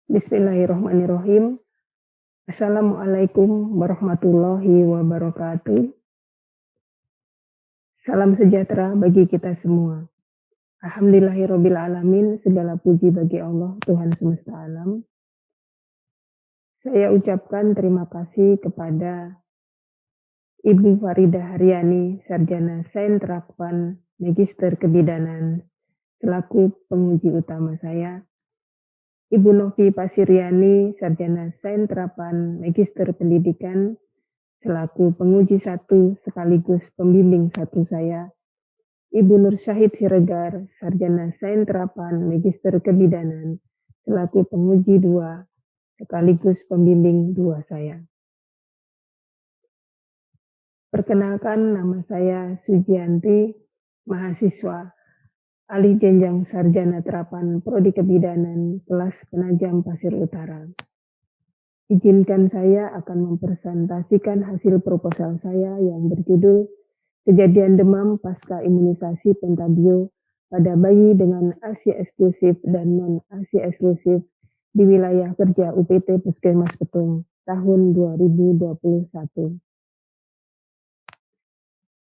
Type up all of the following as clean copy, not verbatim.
Bismillahirrahmanirrahim. Assalamualaikum warahmatullahi wabarakatuh. Salam sejahtera bagi kita semua. Alhamdulillahirabbil alamin, segala puji bagi Allah Tuhan semesta alam. Saya ucapkan terima kasih kepada Ibu Farida Haryani, Sarjana Sains Terapan Magister Kebidanan, selaku penguji utama saya. Ibu Novi Pasiryani, Sarjana Sains Terapan Magister Pendidikan, selaku penguji satu sekaligus pembimbing satu saya. Ibu Nur Syahid Siregar, Sarjana Sains Terapan Magister Kebidanan, selaku penguji dua sekaligus pembimbing dua saya. Perkenalkan, nama saya Sujianti, mahasiswa ahli jenjang Sarjana Terapan Prodi Kebidanan kelas Penajam Pasir Utara. Izinkan saya akan mempresentasikan hasil proposal saya yang berjudul Kejadian demam pasca imunisasi pentabio pada bayi dengan ASI eksklusif dan non-ASI eksklusif di wilayah kerja UPT Puskesmas Petung tahun 2021.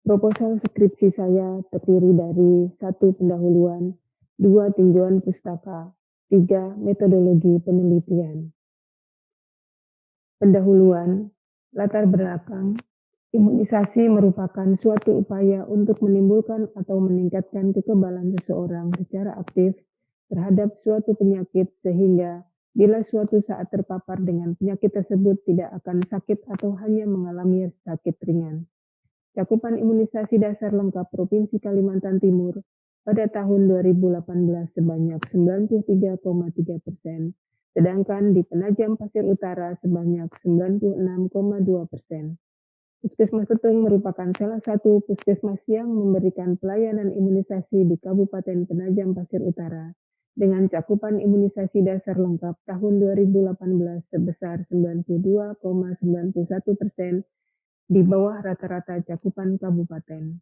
Proposal skripsi saya terdiri dari 1. Pendahuluan, 2. Tinjauan pustaka, 3. Metodologi penelitian. Pendahuluan, latar belakang. Imunisasi merupakan suatu upaya untuk menimbulkan atau meningkatkan kekebalan seseorang secara aktif terhadap suatu penyakit sehingga bila suatu saat terpapar dengan penyakit tersebut tidak akan sakit atau hanya mengalami sakit ringan. Cakupan imunisasi dasar lengkap Provinsi Kalimantan Timur pada tahun 2018 sebanyak 93,3%, sedangkan di Penajam Pasir Utara sebanyak 96,2%. Puskesmas Petung merupakan salah satu puskesmas yang memberikan pelayanan imunisasi di Kabupaten Penajam Pasir Utara dengan cakupan imunisasi dasar lengkap tahun 2018 sebesar 92,91%, di bawah rata-rata cakupan kabupaten.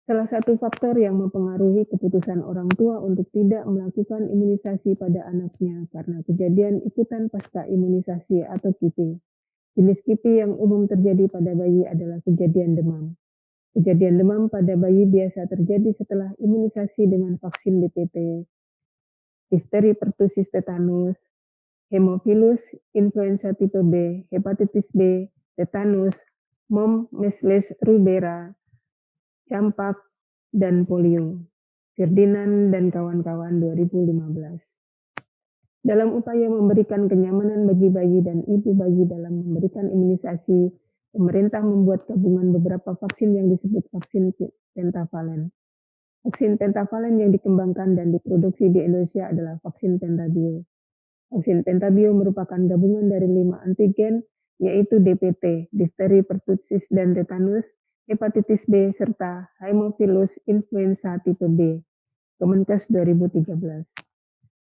Salah satu faktor yang mempengaruhi keputusan orang tua untuk tidak melakukan imunisasi pada anaknya karena kejadian ikutan pasca imunisasi atau KIPI. Jenis KIPI yang umum terjadi pada bayi adalah kejadian demam. Kejadian demam pada bayi biasa terjadi setelah imunisasi dengan vaksin DPT, difteri, pertusis, tetanus, hemofilus, influenza tipe B, hepatitis B, tetanus, mom, measles, rubella, campak, dan polio. Ferdinand dan kawan-kawan 2015. Dalam upaya memberikan kenyamanan bagi bayi dan ibu bayi dalam memberikan imunisasi, pemerintah membuat gabungan beberapa vaksin yang disebut vaksin pentavalen. Vaksin pentavalen yang dikembangkan dan diproduksi di Indonesia adalah vaksin pentabio. Vaksin pentabio merupakan gabungan dari 5 antigen, yaitu DPT, difteri, pertusis, dan tetanus, hepatitis B, serta hemofilus influenza tipe B. Kemenkes 2013.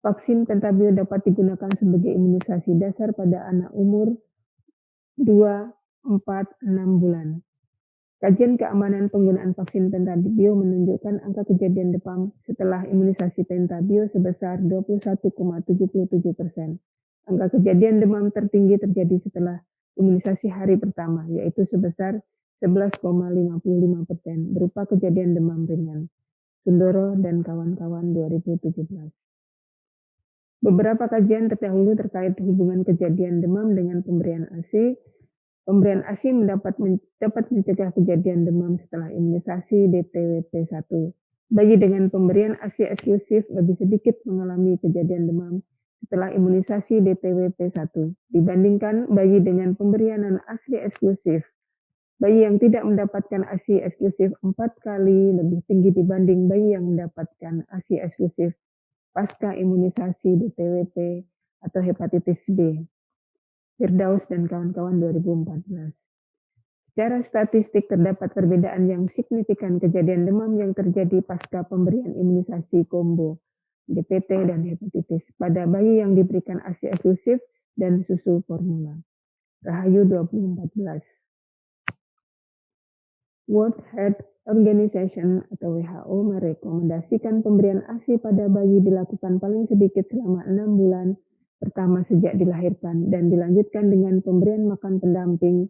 Vaksin pentabio dapat digunakan sebagai imunisasi dasar pada anak umur 2, 4, 6 bulan. Kajian keamanan penggunaan vaksin pentabio menunjukkan angka kejadian demam setelah imunisasi pentabio sebesar 21,77%. Angka kejadian demam tertinggi terjadi setelah imunisasi hari pertama, yaitu sebesar 11,55%, berupa kejadian demam ringan. Sundoro dan kawan-kawan 2017. Beberapa kajian terdahulu terkait hubungan kejadian demam dengan pemberian ASI. Pemberian ASI dapat mencegah kejadian demam setelah imunisasi DTWP1. Bayi dengan pemberian ASI eksklusif lebih sedikit mengalami kejadian demam setelah imunisasi DTWP1 dibandingkan bayi dengan pemberian ASI eksklusif. Bayi yang tidak mendapatkan ASI eksklusif 4 kali lebih tinggi dibanding bayi yang mendapatkan ASI eksklusif pasca imunisasi DTWP atau hepatitis B. Firdaus dan kawan-kawan 2014. Secara statistik terdapat perbedaan yang signifikan kejadian demam yang terjadi pasca pemberian imunisasi combo DPT dan hepatitis pada bayi yang diberikan ASI eksklusif dan susu formula. Rahayu 2014. World Health Organization atau WHO merekomendasikan pemberian ASI pada bayi dilakukan paling sedikit selama 6 bulan pertama sejak dilahirkan dan dilanjutkan dengan pemberian makan pendamping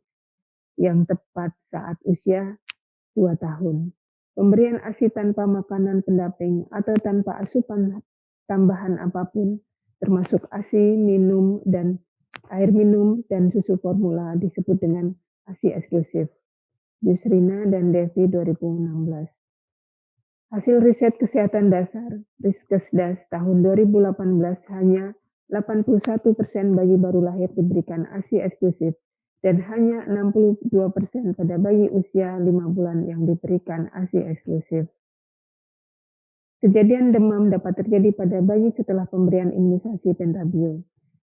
yang tepat saat usia 2 tahun. Pemberian ASI tanpa makanan pendamping atau tanpa asupan tambahan apapun, termasuk ASI minum dan air minum dan susu formula disebut dengan ASI eksklusif. Yusrina dan Devi 2016. Hasil riset kesehatan dasar Riskesdas tahun 2018 hanya 81% bayi baru lahir diberikan ASI eksklusif dan hanya 62% pada bayi usia 5 bulan yang diberikan ASI eksklusif. Kejadian demam dapat terjadi pada bayi setelah pemberian imunisasi pentabio.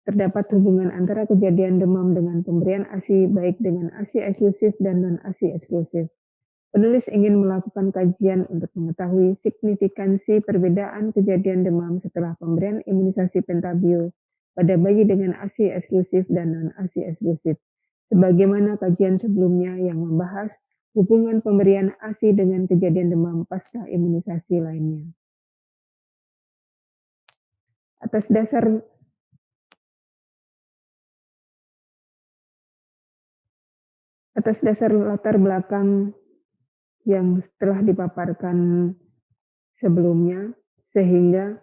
Terdapat hubungan antara kejadian demam dengan pemberian ASI baik dengan ASI eksklusif dan non-ASI eksklusif. Penulis ingin melakukan kajian untuk mengetahui signifikansi perbedaan kejadian demam setelah pemberian imunisasi pentabio pada bayi dengan ASI eksklusif dan non-ASI eksklusif, sebagaimana kajian sebelumnya yang membahas hubungan pemberian ASI dengan kejadian demam pasca imunisasi lainnya. Atas dasar latar belakang yang telah dipaparkan sebelumnya, sehingga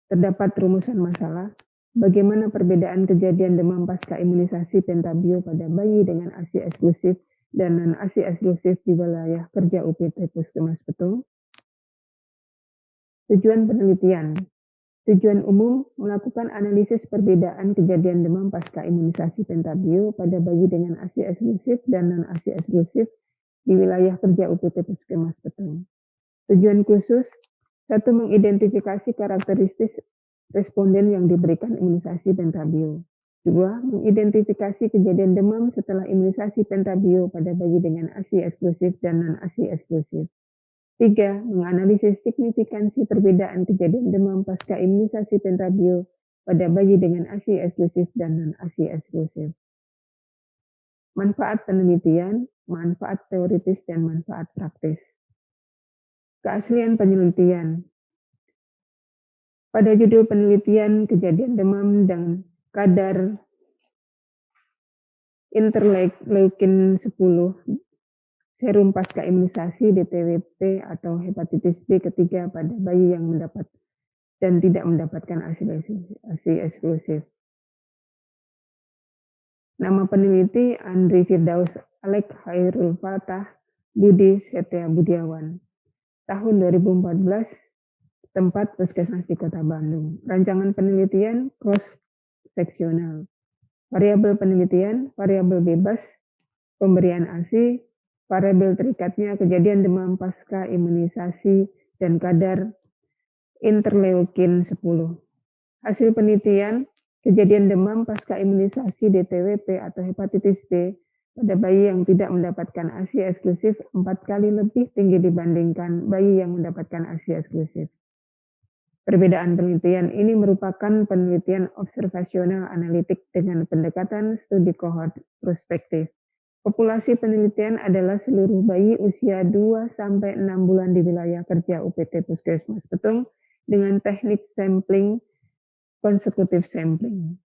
terdapat rumusan masalah, bagaimana perbedaan kejadian demam pasca imunisasi pentabio pada bayi dengan ASI eksklusif dan non-ASI eksklusif di wilayah kerja UPT Puskesmas Petung. Tujuan penelitian. Tujuan umum melakukan analisis perbedaan kejadian demam pasca imunisasi pentabio pada bayi dengan ASI eksklusif dan non-ASI eksklusif di wilayah kerja UPT Puskesmas Petung. Tujuan khusus, 1. Mengidentifikasi karakteristik responden yang diberikan imunisasi pentabio. 2. Mengidentifikasi kejadian demam setelah imunisasi pentabio pada bayi dengan ASI eksklusif dan non-ASI eksklusif. 3. Menganalisis signifikansi perbedaan kejadian demam pasca imunisasi pentabio pada bayi dengan ASI eksklusif dan non-ASI eksklusif. Manfaat penelitian, manfaat teoritis, dan manfaat praktis. Keaslian penelitian. Pada judul penelitian kejadian demam dan kadar interleukin 10 serum pasca imunisasi DTWP atau hepatitis B ketiga pada bayi yang mendapat dan tidak mendapatkan ASI eksklusif. Nama peneliti Andri Firdaus Alek Hairul Fatah Budi Setia Budiawan. Tahun 2014, tempat Puskesmas di Kota Bandung. Rancangan penelitian cross-seksional. Variabel penelitian, variabel bebas, pemberian ASI, variabel terikatnya kejadian demam pasca imunisasi dan kadar interleukin 10. Hasil penelitian, kejadian demam pasca imunisasi DTWP atau hepatitis B pada bayi yang tidak mendapatkan ASI eksklusif 4 kali lebih tinggi dibandingkan bayi yang mendapatkan ASI eksklusif. Perbedaan penelitian ini merupakan penelitian observasional analitik dengan pendekatan studi kohort prospektif. Populasi penelitian adalah seluruh bayi usia 2-6 bulan di wilayah kerja UPT Puskesmas Petung dengan teknik sampling konsekutif sampling.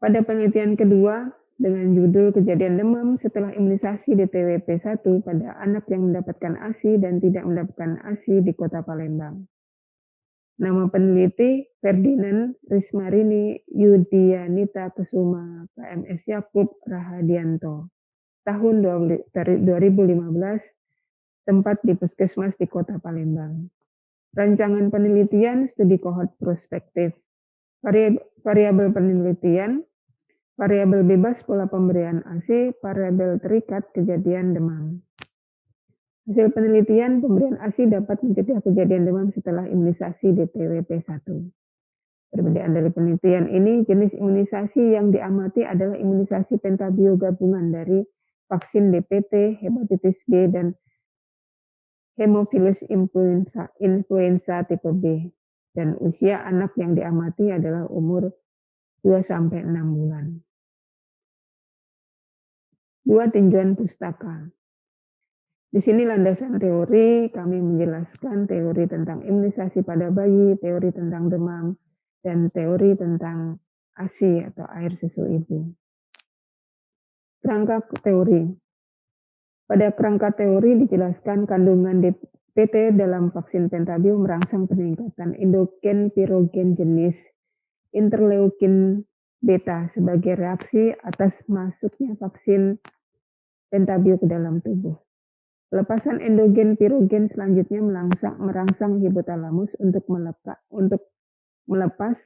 Pada penelitian kedua, dengan judul kejadian demam setelah imunisasi DTWP 1 pada anak yang mendapatkan ASI dan tidak mendapatkan ASI di Kota Palembang. Nama peneliti Ferdinand Rismarini Yudianita Kesuma KMS Yakub Rahadianto. Tahun 2015, tempat di Puskesmas di Kota Palembang. Rancangan penelitian studi kohort prospektif. Variabel penelitian, variabel bebas pola pemberian ASI, variabel terikat kejadian demam. Hasil penelitian, pemberian ASI dapat mencegah kejadian demam setelah imunisasi DTWP 1. Perbedaan dari penelitian ini, jenis imunisasi yang diamati adalah imunisasi pentabio gabungan dari vaksin DPT, hepatitis B, dan hemophilus influenza tipe B. Dan usia anak yang diamati adalah umur 2-6 bulan. 2. Tinjauan pustaka. Di sini landasan teori, kami menjelaskan teori tentang imunisasi pada bayi, teori tentang demam, dan teori tentang ASI atau air susu ibu. Kerangka teori. Pada kerangka teori dijelaskan kandungan DPT dalam vaksin pentabio merangsang peningkatan endogen pirogen jenis interleukin beta sebagai reaksi atas masuknya vaksin pentabio ke dalam tubuh. Pelepasan endogen pirogen selanjutnya merangsang hipotalamus untuk melepas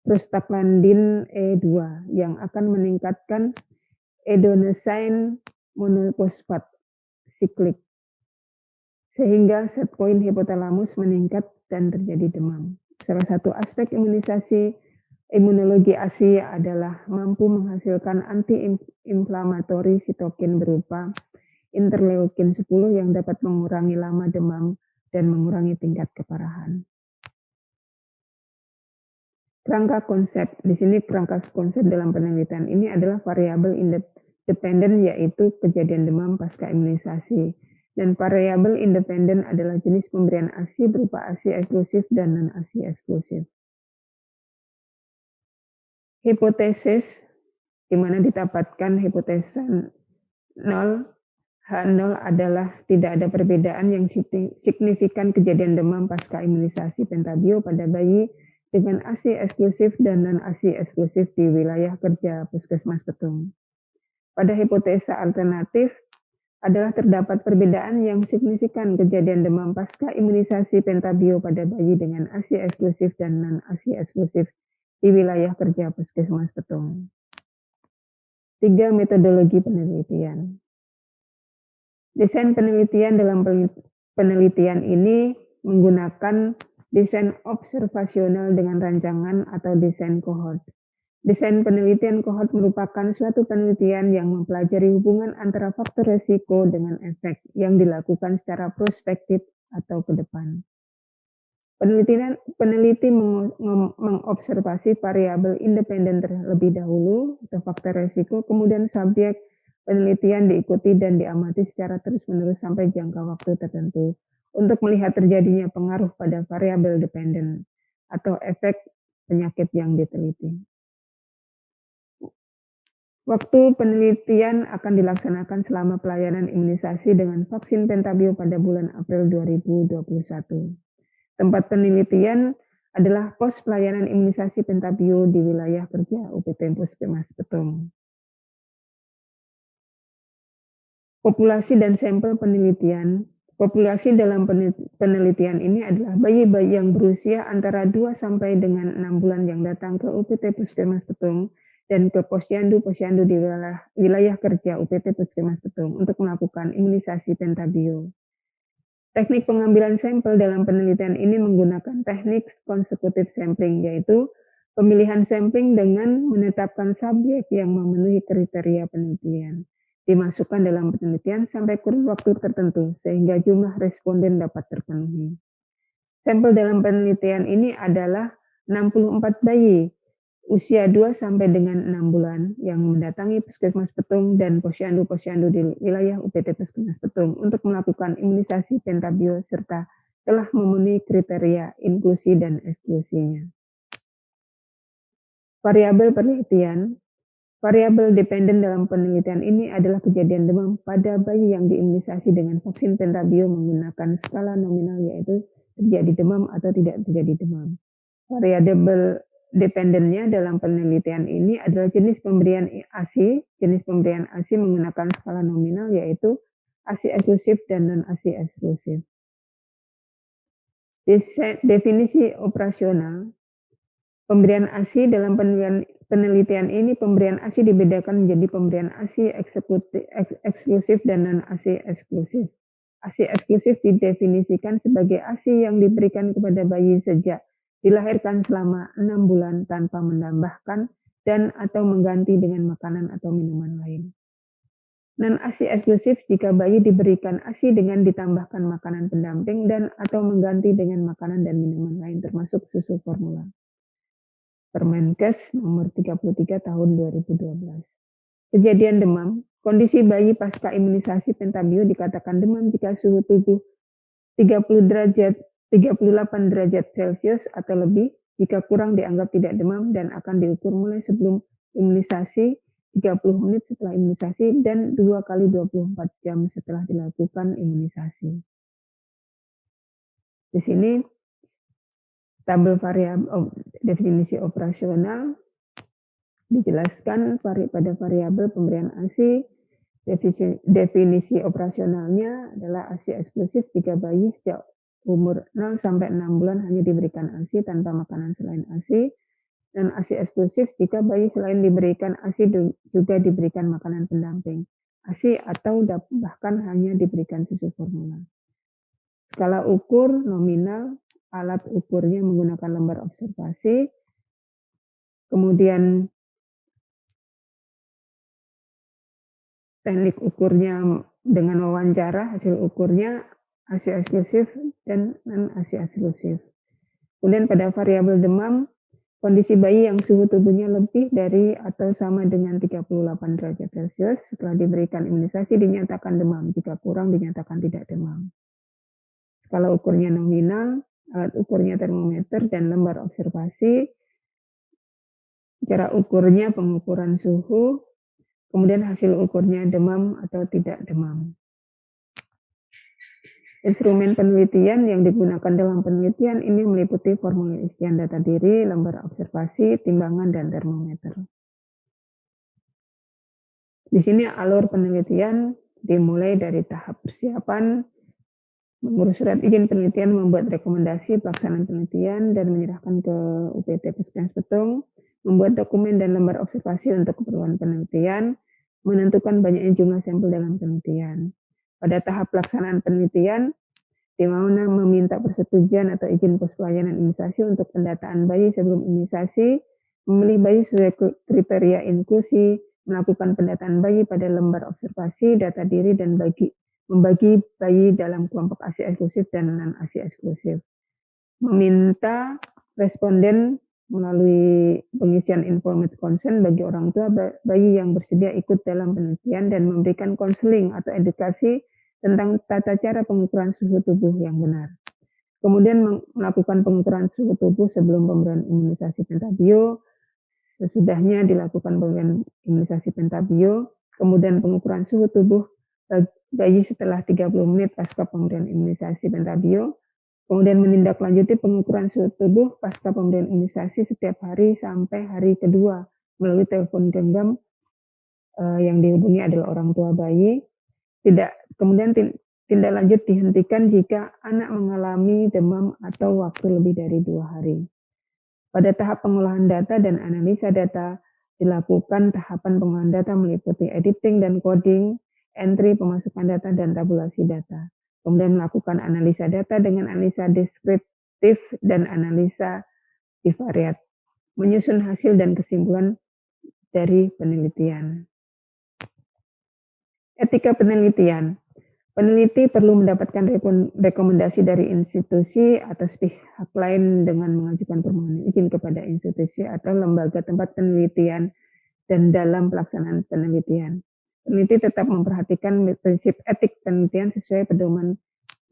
prostaglandin E2 yang akan meningkatkan adenosine monofosfat siklik sehingga set point hipotalamus meningkat dan terjadi demam. Salah satu aspek imunologi ASI adalah mampu menghasilkan anti-inflamatori sitokin berupa interleukin 10 yang dapat mengurangi lama demam dan mengurangi tingkat keparahan. Kerangka konsep, di sini kerangka konsep dalam penelitian ini adalah variabel independen yaitu kejadian demam pasca imunisasi. Dan variabel independen adalah jenis pemberian ASI berupa ASI eksklusif dan non-ASI eksklusif. Hipotesis, di mana didapatkan hipotesa 0, H0 adalah tidak ada perbedaan yang signifikan kejadian demam pasca imunisasi pentabio pada bayi dengan ASI eksklusif dan non-ASI eksklusif di wilayah kerja Puskesmas Petung. Pada hipotesa alternatif adalah terdapat perbedaan yang signifikan kejadian demam pasca imunisasi pentabio pada bayi dengan ASI eksklusif dan non-ASI eksklusif di wilayah kerja Puskesmas Petung. 3. Metodologi penelitian. Desain penelitian dalam penelitian ini menggunakan desain observasional dengan rancangan atau desain kohort. Desain penelitian kohort merupakan suatu penelitian yang mempelajari hubungan antara faktor resiko dengan efek yang dilakukan secara prospektif atau ke depan. Peneliti mengobservasi variabel independen terlebih dahulu atau faktor resiko, kemudian subjek penelitian diikuti dan diamati secara terus-menerus sampai jangka waktu tertentu untuk melihat terjadinya pengaruh pada variabel dependen atau efek penyakit yang diteliti. Waktu penelitian akan dilaksanakan selama pelayanan imunisasi dengan vaksin pentabio pada bulan April 2021. Tempat penelitian adalah pos pelayanan imunisasi pentabio di wilayah kerja UPT Puskesmas Petung. Populasi dan sampel penelitian. Populasi dalam penelitian ini adalah bayi-bayi yang berusia antara 2 sampai dengan 6 bulan yang datang ke UPT Puskesmas Petung dan ke posyandu di wilayah kerja UPT Puskesmas Petung untuk melakukan imunisasi pentabio. Teknik pengambilan sampel dalam penelitian ini menggunakan teknik konsekutif sampling, yaitu pemilihan sampling dengan menetapkan subjek yang memenuhi kriteria penelitian. Dimasukkan dalam penelitian sampai kurun waktu tertentu, sehingga jumlah responden dapat terpenuhi. Sampel dalam penelitian ini adalah 64 bayi usia 2 sampai dengan 6 bulan yang mendatangi Puskesmas Petung dan posyandu di wilayah UPT Puskesmas Petung untuk melakukan imunisasi pentabio serta telah memenuhi kriteria inklusi dan eksklusinya. Variabel penelitian. Variabel dependen dalam penelitian ini adalah kejadian demam pada bayi yang diimunisasi dengan vaksin pentabio menggunakan skala nominal, yaitu terjadi demam atau tidak terjadi demam. Variabel dependennya dalam penelitian ini adalah jenis pemberian ASI. Jenis pemberian ASI menggunakan skala nominal, yaitu ASI eksklusif dan non-ASI eksklusif. Definisi operasional. Pemberian ASI dalam penelitian ini, pemberian ASI dibedakan menjadi pemberian ASI eksklusif dan non-ASI eksklusif. ASI eksklusif didefinisikan sebagai ASI yang diberikan kepada bayi sejak dilahirkan selama 6 bulan tanpa menambahkan dan atau mengganti dengan makanan atau minuman lain. Non-ASI eksklusif jika bayi diberikan ASI dengan ditambahkan makanan pendamping dan atau mengganti dengan makanan dan minuman lain termasuk susu formula. Permenkes nomor 33 tahun 2012. Kejadian demam. Kondisi bayi pasca imunisasi pentabio dikatakan demam jika suhu tubuh 30 derajat 38 derajat Celcius atau lebih. Jika kurang dianggap tidak demam dan akan diukur mulai sebelum imunisasi, 30 menit setelah imunisasi, dan 2 kali 24 jam setelah dilakukan imunisasi. Di sini tabel variabel definisi operasional dijelaskan pada variabel pemberian ASI. Definisi operasionalnya adalah ASI eksklusif jika bayi sejak umur 0 sampai 6 bulan hanya diberikan ASI tanpa makanan selain ASI, dan ASI eksklusif jika bayi selain diberikan ASI juga diberikan makanan pendamping ASI atau bahkan hanya diberikan susu formula. Skala ukur nominal, alat ukurnya menggunakan lembar observasi, kemudian teknik ukurnya dengan wawancara, hasil ukurnya ASI eksklusif dan non-ASI eksklusif. Kemudian pada variabel demam, kondisi bayi yang suhu tubuhnya lebih dari atau sama dengan 38 derajat Celcius setelah diberikan imunisasi dinyatakan demam, jika kurang dinyatakan tidak demam. Skala ukurnya nominal, alat ukurnya termometer dan lembar observasi. Cara ukurnya pengukuran suhu, kemudian hasil ukurnya demam atau tidak demam. Instrumen penelitian yang digunakan dalam penelitian ini meliputi formulir isian data diri, lembar observasi, timbangan, dan termometer. Di sini alur penelitian dimulai dari tahap persiapan, mengurus surat izin penelitian, membuat rekomendasi pelaksanaan penelitian, dan menyerahkan ke UPT Puskesmas Petung, membuat dokumen dan lembar observasi untuk keperluan penelitian, menentukan banyaknya jumlah sampel dalam penelitian. Pada tahap pelaksanaan penelitian, tim meminta persetujuan atau izin pos pelayanan imunisasi untuk pendataan bayi sebelum imunisasi, memilih bayi sesuai kriteria inklusi, melakukan pendataan bayi pada lembar observasi, data diri, dan membagi bayi dalam kelompok ASI eksklusif dan non-ASI eksklusif. Meminta responden melalui pengisian informed consent bagi orang tua bayi yang bersedia ikut dalam penelitian dan memberikan konseling atau edukasi tentang tata cara pengukuran suhu tubuh yang benar. Kemudian melakukan pengukuran suhu tubuh sebelum pemberian imunisasi pentabio, sesudahnya dilakukan pemberian imunisasi pentabio, kemudian pengukuran suhu tubuh bayi setelah 30 menit pasca pemberian imunisasi pentabio, kemudian menindaklanjuti pengukuran suhu tubuh pasca pemberian imunisasi setiap hari sampai hari kedua melalui telepon genggam yang dihubungi adalah orang tua bayi. Kemudian tindak lanjut dihentikan jika anak mengalami demam atau waktu lebih dari 2 hari. Pada tahap pengolahan data dan analisa data dilakukan tahapan pengolahan data meliputi editing dan coding, entry, pemasukan data, dan tabulasi data. Kemudian melakukan analisa data dengan analisa deskriptif dan analisa bivariat, menyusun hasil dan kesimpulan dari penelitian. Etika penelitian. Peneliti perlu mendapatkan rekomendasi dari institusi atau pihak lain dengan mengajukan permohonan izin kepada institusi atau lembaga tempat penelitian dan dalam pelaksanaan penelitian. Peneliti tetap memperhatikan prinsip etik penelitian sesuai pedoman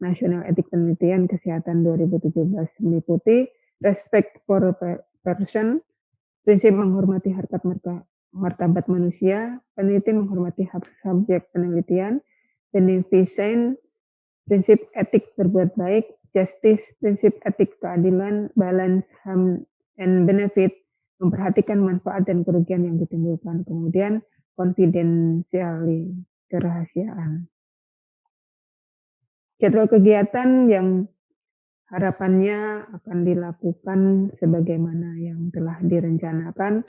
Nasional Etik Penelitian Kesehatan 2017 meliputi respect for person, prinsip menghormati harkat martabat manusia, peneliti menghormati hak subjek penelitian, beneficent, prinsip etik berbuat baik, justice, prinsip etik keadilan, balance, harm, and benefit, memperhatikan manfaat dan kerugian yang ditimbulkan, kemudian confidentiality, kerahasiaan. Jadwal kegiatan yang harapannya akan dilakukan sebagaimana yang telah direncanakan.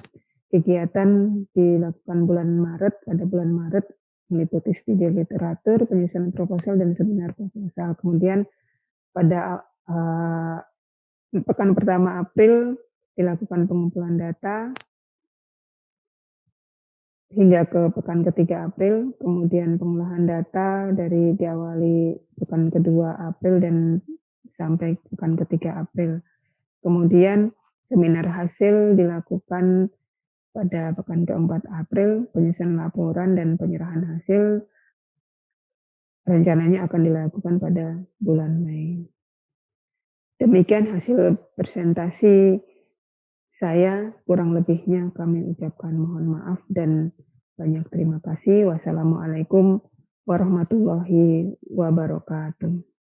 Kegiatan dilakukan bulan Maret, pada bulan Maret meliputi studi literatur, penyusunan proposal, dan seminar proposal. Kemudian pada pekan pertama April dilakukan pengumpulan data hingga ke pekan ketiga April, kemudian pengolahan data dari diawali pekan kedua April dan sampai pekan ketiga April. Kemudian seminar hasil dilakukan pada pekan keempat April. Penyusunan laporan dan penyerahan hasil rencananya akan dilakukan pada bulan Mei. Demikian hasil presentasi saya, kurang lebihnya kami ucapkan mohon maaf dan banyak terima kasih. Wassalamualaikum warahmatullahi wabarakatuh.